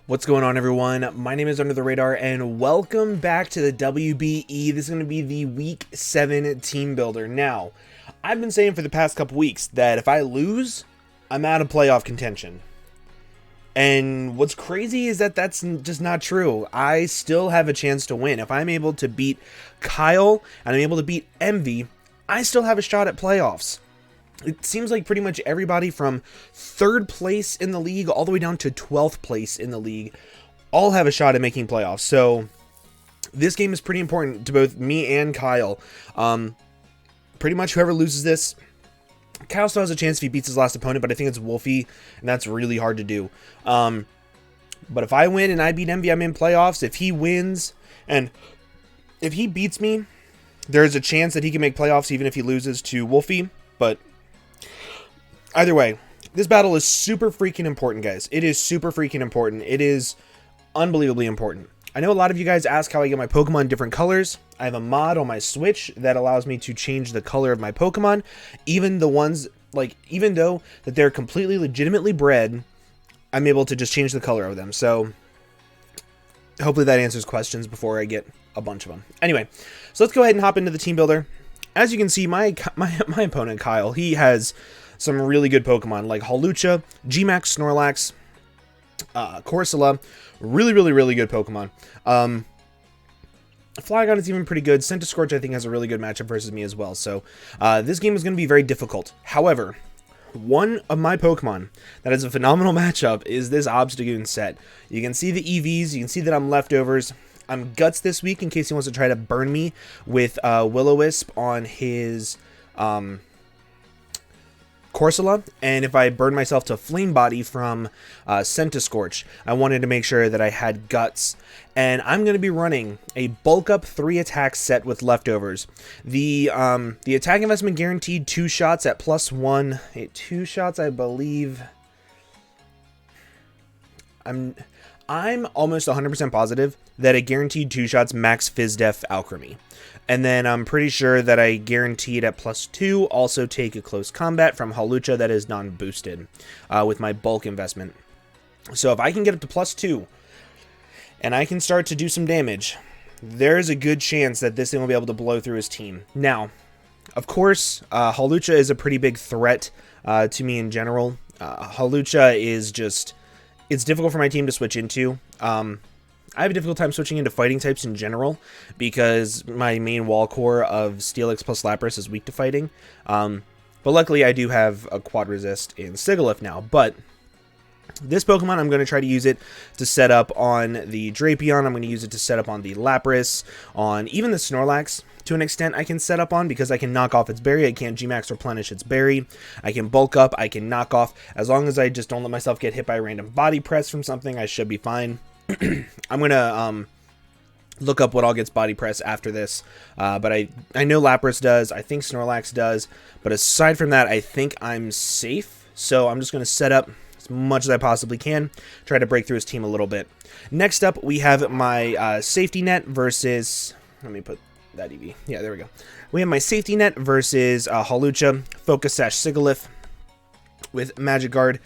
What's going on, everyone? My name is Under the Radar, and welcome back to the WBE. This is going to be the Week 7 Team Builder. Now, I've been saying for the past couple weeks that if I lose, I'm out of playoff contention. And what's crazy is that that's just not true. I still have a chance to win. If I'm able to beat Kyle and I'm able to beat Envy, I still have a shot at playoffs. It seems like pretty much everybody from 3rd place in the league all the way down to 12th place in the league all have a shot at making playoffs. So this game is pretty important to both me and Kyle. Pretty much whoever loses this, Kyle still has a chance if he beats his last opponent, but I think it's Wolfie, and that's really hard to do. But if I win and I beat Envy, I'm in playoffs. If he wins and if he beats me, there's a chance that he can make playoffs even if he loses to Wolfie, but either way, this battle is super freaking important, guys. It is super freaking important. It is unbelievably important. I know a lot of you guys ask how I get my Pokemon in different colors. I have a mod on my Switch that allows me to change the color of my Pokemon. Even the ones, even though that they're completely legitimately bred, I'm able to just change the color of them. So hopefully that answers questions before I get a bunch of them. Anyway, so let's go ahead and hop into the team builder. As you can see, my opponent, Kyle, he has some really good Pokemon like Hawlucha, Gmax, Snorlax, Corsola. Really good Pokemon. Flygon is even pretty good. Scorch, I think, has a really good matchup versus me as well. So this game is going to be very difficult. However, one of my Pokemon that is a phenomenal matchup is this Obstagoon set. You can see the EVs. You can see that I'm leftovers. I'm Guts this week in case he wants to try to burn me with Will-O-Wisp on his Corsola, and if I burn myself to Flame Body from Scorch, I wanted to make sure that I had Guts. And I'm going to be running a bulk up 3 attack set with leftovers. The attack investment guaranteed 2 shots at +1. 2 shots, I believe. I'm almost 100% positive that a guaranteed 2 shots max Fizz-Def Alchemy. And then I'm pretty sure that I guaranteed at +2 also take a close combat from Hawlucha that is non-boosted with my bulk investment. So if I can get up to +2 and I can start to do some damage, there's a good chance that this thing will be able to blow through his team. Now, of course, Hawlucha is a pretty big threat to me in general. Hawlucha is just... it's difficult for my team to switch into. I have a difficult time switching into fighting types in general because my main wall core of Steelix plus Lapras is weak to fighting. But luckily I do have a quad resist in Sigilyph now. But this Pokemon, I'm going to try to use it to set up on the Drapion. I'm going to use it to set up on the Lapras, on even the Snorlax. To an extent, I can set up on because I can knock off its berry. I can't Gmax replenish its berry. I can bulk up. I can knock off. As long as I just don't let myself get hit by a random body press from something, I should be fine. I'm going to look up what all gets body press after this. But I know Lapras does. I think Snorlax does. But aside from that, I think I'm safe. So I'm just going to set up as much as I possibly can. Try to break through his team a little bit. Next up, we have my safety net versus... let me put... that EV. Yeah, there we go. We have my safety net versus Hawlucha, Focus Sash Sigilyph with Magic Guard.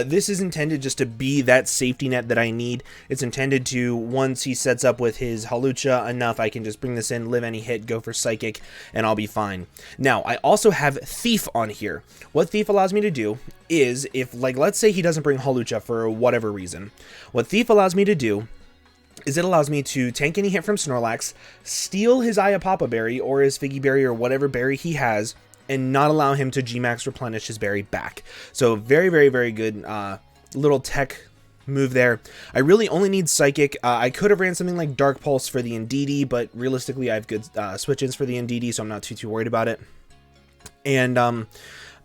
This is intended just to be that safety net that I need. It's intended to, once he sets up with his Hawlucha enough, I can just bring this in, live any hit, go for Psychic, and I'll be fine. Now, I also have Thief on here. What Thief allows me to do is, if, let's say he doesn't bring Hawlucha for whatever reason, what Thief allows me to do is it allows me to tank any hit from Snorlax, steal his Ayapapa berry or his Figgy berry or whatever berry he has, and not allow him to Gmax replenish his berry back. So very good little tech move there. I really only need Psychic. I could have ran something like Dark Pulse for the Indeedee, but realistically I have good switch-ins for the Indeedee, so I'm not too worried about it. And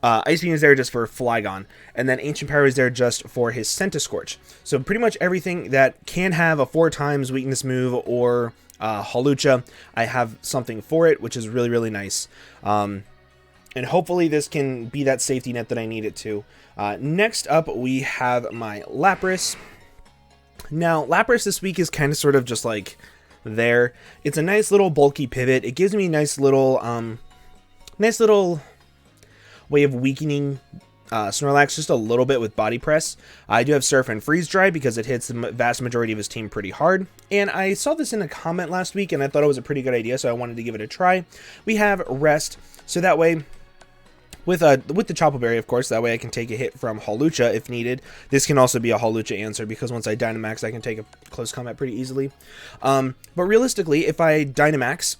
Ice Beam is there just for Flygon, and then Ancient Power is there just for his Scorch. So pretty much everything that can have a 4x weakness move or Hawlucha, I have something for it, which is really nice. And hopefully this can be that safety net that I need it to. Next up, we have my Lapras. Now, Lapras this week is kind of sort of just like there. It's a nice little bulky pivot. It gives me a nice little way of weakening Snorlax just a little bit with Body Press. I do have Surf and Freeze Dry because it hits the vast majority of his team pretty hard. And I saw this in a comment last week, and I thought it was a pretty good idea, so I wanted to give it a try. We have Rest, so that way, with the Chople Berry, of course, that way I can take a hit from Hawlucha if needed. This can also be a Hawlucha answer, because once I Dynamax, I can take a close combat pretty easily. But realistically, if I Dynamax,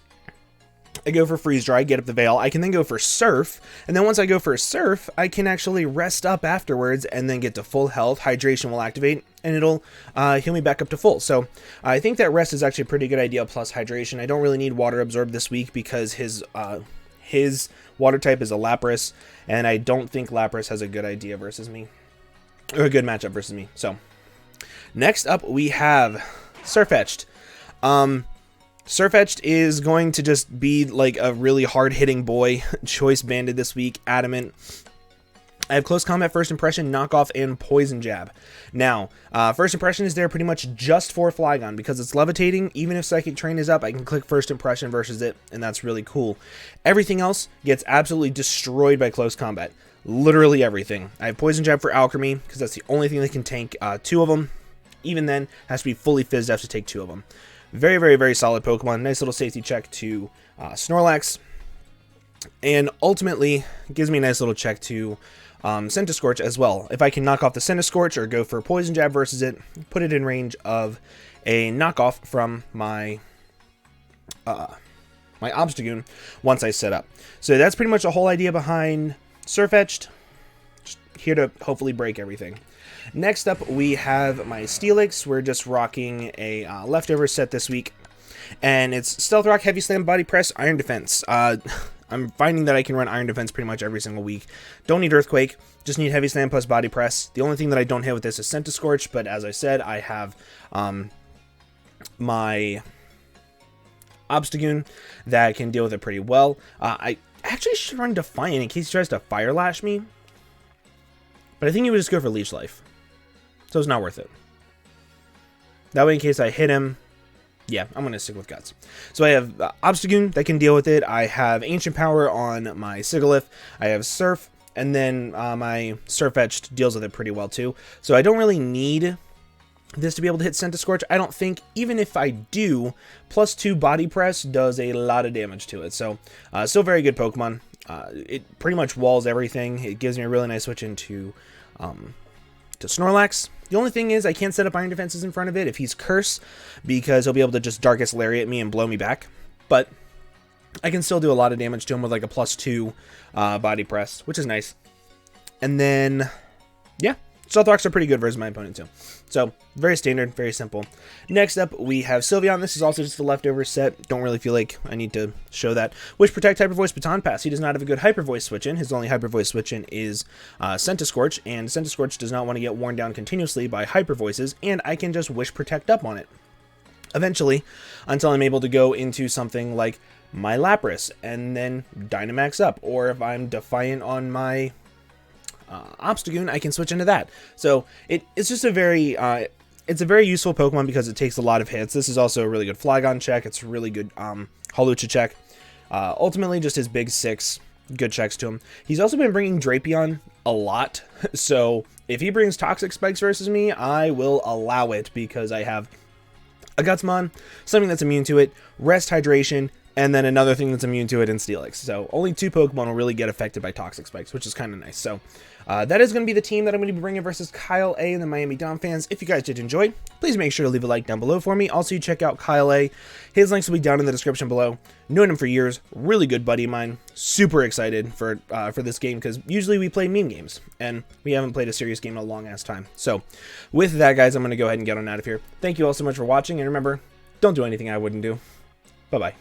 I go for Freeze Dry, get up the Veil. I can then go for Surf, and then once I go for Surf, I can actually rest up afterwards and then get to full health. Hydration will activate, and it'll heal me back up to full. So I think that Rest is actually a pretty good idea, plus Hydration. I don't really need Water Absorb this week because his water type is a Lapras, and I don't think Lapras has a good idea versus me, or a good matchup versus me. So next up, we have Sirfetchd. Sirfetchd is going to just be like a really hard-hitting boy. Choice banded this week, Adamant. I have Close Combat, First Impression, Knockoff, and Poison Jab. Now, First Impression is there pretty much just for Flygon because it's levitating. Even if Psychic Terrain is up, I can click First Impression versus it, and that's really cool. Everything else gets absolutely destroyed by Close Combat. Literally everything. I have Poison Jab for Alchemy because that's the only thing that can tank 2 of them. Even then, has to be fully Fizzed F to take 2 of them. Very, very, very solid Pokemon. Nice little safety check to Snorlax. And ultimately, gives me a nice little check to Centiskorch as well. If I can knock off the Centiskorch or go for Poison Jab versus it, put it in range of a knockoff from my my Obstagoon once I set up. So that's pretty much the whole idea behind Sirfetchd. Just here to hopefully break everything. Next up, we have my Steelix. We're just rocking a leftover set this week, and it's Stealth Rock, Heavy Slam, Body Press, Iron Defense. I'm finding that I can run Iron Defense pretty much every single week. Don't need Earthquake, just need Heavy Slam plus Body Press. The only thing that I don't hit with this is Centiskorch, but as I said, I have my Obstagoon that can deal with it pretty well. I actually should run Defiant in case he tries to Fire Lash me, but I think he would just go for Leech Life. So it's not worth it. That way, in case I hit him, yeah, I'm going to stick with Guts. So I have Obstagoon that can deal with it. I have Ancient Power on my Sigilyph. I have Surf, and then my Sirfetchd deals with it pretty well too. So I don't really need this to be able to hit Centiskorch. I don't think, even if I do, +2 Body Press does a lot of damage to it. So still very good Pokemon. It pretty much walls everything. It gives me a really nice switch into to Snorlax. The only thing is I can't set up Iron Defenses in front of it if he's Curse, because he'll be able to just Darkest Lariat me and blow me back. But I can still do a lot of damage to him with like a +2 Body Press, which is nice. And then, yeah, Stealth Rocks are pretty good versus my opponent too. So, very standard, very simple. Next up, we have Sylveon. This is also just a leftover set. Don't really feel like I need to show that. Wish, Protect, Hyper Voice, Baton Pass. He does not have a good Hyper Voice switch-in. His only Hyper Voice switch-in is Centiskorch, and Centiskorch does not want to get worn down continuously by Hyper Voices, and I can just Wish, Protect up on it. Eventually, until I'm able to go into something like my Lapras, and then Dynamax up. Or if I'm Defiant on my Obstagoon, I can switch into that. So it's just a very useful Pokemon because it takes a lot of hits. This is also a really good Flygon check. It's a really good Hawlucha check. Ultimately, just his big 6 good checks to him. He's also been bringing Drapion a lot. So if he brings Toxic Spikes versus me, I will allow it because I have a Gutsmon, something that's immune to it, Rest, Hydration, and then another thing that's immune to it in Steelix. So only 2 Pokemon will really get affected by Toxic Spikes, which is kind of nice. So that is going to be the team that I'm going to be bringing versus KyleAye and the Miami Donphans. If you guys did enjoy, please make sure to leave a like down below for me. Also, you check out KyleAye. His links will be down in the description below. Known him for years. Really good buddy of mine. Super excited for this game because usually we play meme games, and we haven't played a serious game in a long-ass time. So with that, guys, I'm going to go ahead and get on out of here. Thank you all so much for watching, and remember, don't do anything I wouldn't do. Bye-bye.